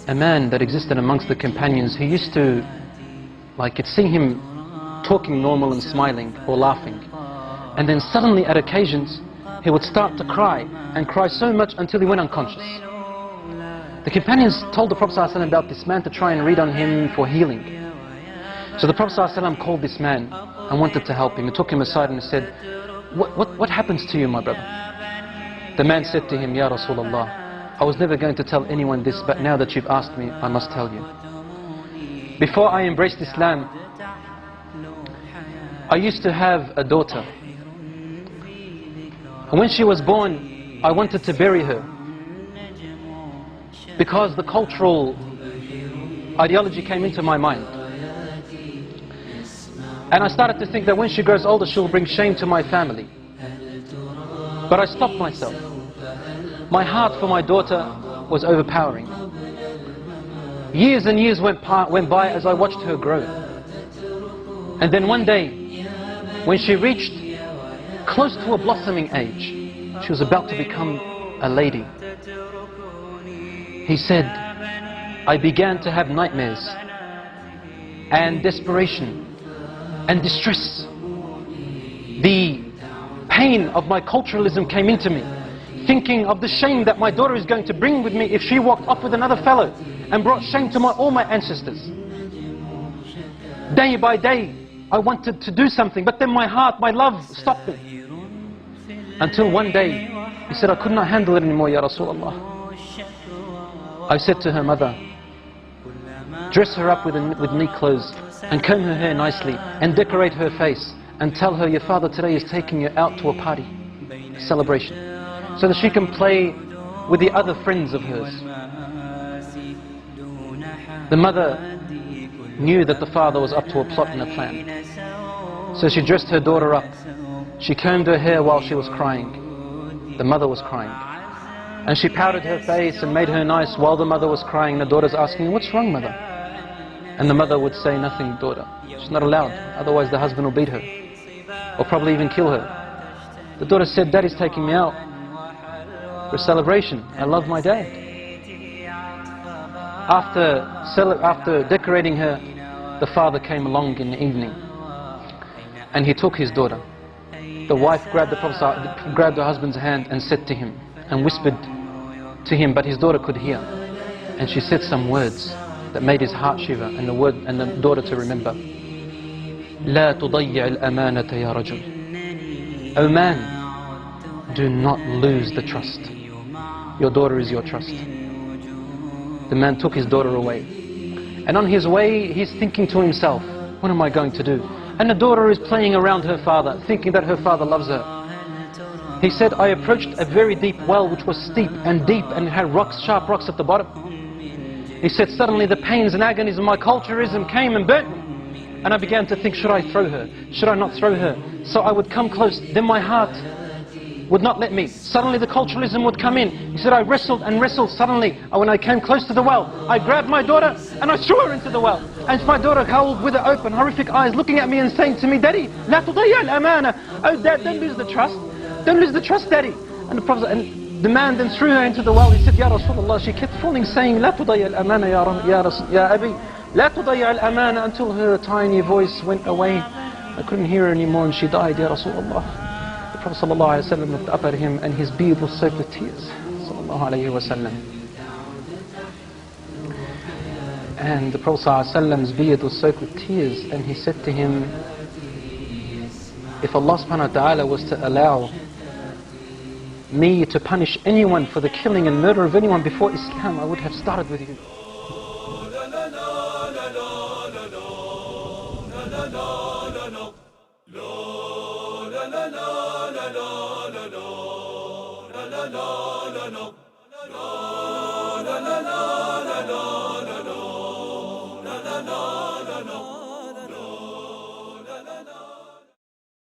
a man that existed amongst the companions. He used to, you'd see him talking normal and smiling or laughing, and then suddenly at occasions he would start to cry, and cry so much until he went unconscious. The companions told the Prophet ﷺ about this man to try and read on him for healing. So the Prophet ﷺ called this man and wanted to help him. He took him aside and said, what happens to you, my brother? The man said to him, Ya Rasulullah, I was never going to tell anyone this, but now that you've asked me, I must tell you. Before I embraced Islam, I used to have a daughter. And when she was born, I wanted to bury her, because the cultural ideology came into my mind. And I started to think that when she grows older, she'll bring shame to my family. But I stopped myself. My heart for my daughter was overpowering. Years and years went by as I watched her grow. And then one day, when she reached close to a blossoming age, she was about to become a lady. He said, I began to have nightmares and desperation and distress. The pain of my culturalism came into me, thinking of the shame that my daughter is going to bring with me if she walked off with another fellow and brought shame to all my ancestors. Day by day, I wanted to do something, but then my heart, my love stopped me. Until one day, he said, I could not handle it anymore, Ya Rasulullah. I said to her mother, dress her up with neat clothes and comb her hair nicely and decorate her face and tell her your father today is taking you out to a party, a celebration, so that she can play with the other friends of hers. The mother knew that the father was up to a plot and a plan. So she dressed her daughter up. She combed her hair while she was crying. The mother was crying. And she powdered her face and made her nice while the mother was crying. The daughter's asking, what's wrong, mother? And the mother would say, nothing, daughter. She's not allowed, otherwise the husband will beat her, or probably even kill her. The daughter said, Daddy's taking me out for a celebration. I love my dad. After decorating her, the father came along in the evening and he took his daughter. The wife grabbed her husband's hand and said to him, and whispered to him, but his daughter could hear. And she said some words that made his heart shiver, and the daughter to remember. لا تضيع الأمانة يا رجل. O man, do not lose the trust. Your daughter is your trust. The man took his daughter away. And on his way, he's thinking to himself, what am I going to do? And the daughter is playing around her father, thinking that her father loves her. He said, I approached a very deep well which was steep and deep and it had rocks, sharp rocks at the bottom. He said, suddenly the pains and agonies of my culturalism came and burnt me. And I began to think, should I throw her? Should I not throw her? So I would come close, then my heart would not let me. Suddenly the culturalism would come in. He said, I wrestled and wrestled. Suddenly, when I came close to the well, I grabbed my daughter and I threw her into the well. And my daughter held with her open, horrific eyes, looking at me and saying to me, Daddy, لا تضيع الأمانة. Oh Dad, don't lose the trust. Don't lose the trust, Daddy. And the man then threw her into the well. He said, Ya Rasulullah. She kept falling, saying, لا تضيع الأمانة ya Abi. لا تضيع الأمانة, until her tiny voice went away. I couldn't hear her anymore and she died, Ya Rasulullah. The Prophet ﷺ looked up at him and his beard was soaked with tears. And the Prophet ﷺ's beard was soaked with tears, and he said to him, if Allah subhanahu wa ta'ala was to allow me to punish anyone for the killing and murder of anyone before Islam, I would have started with you. La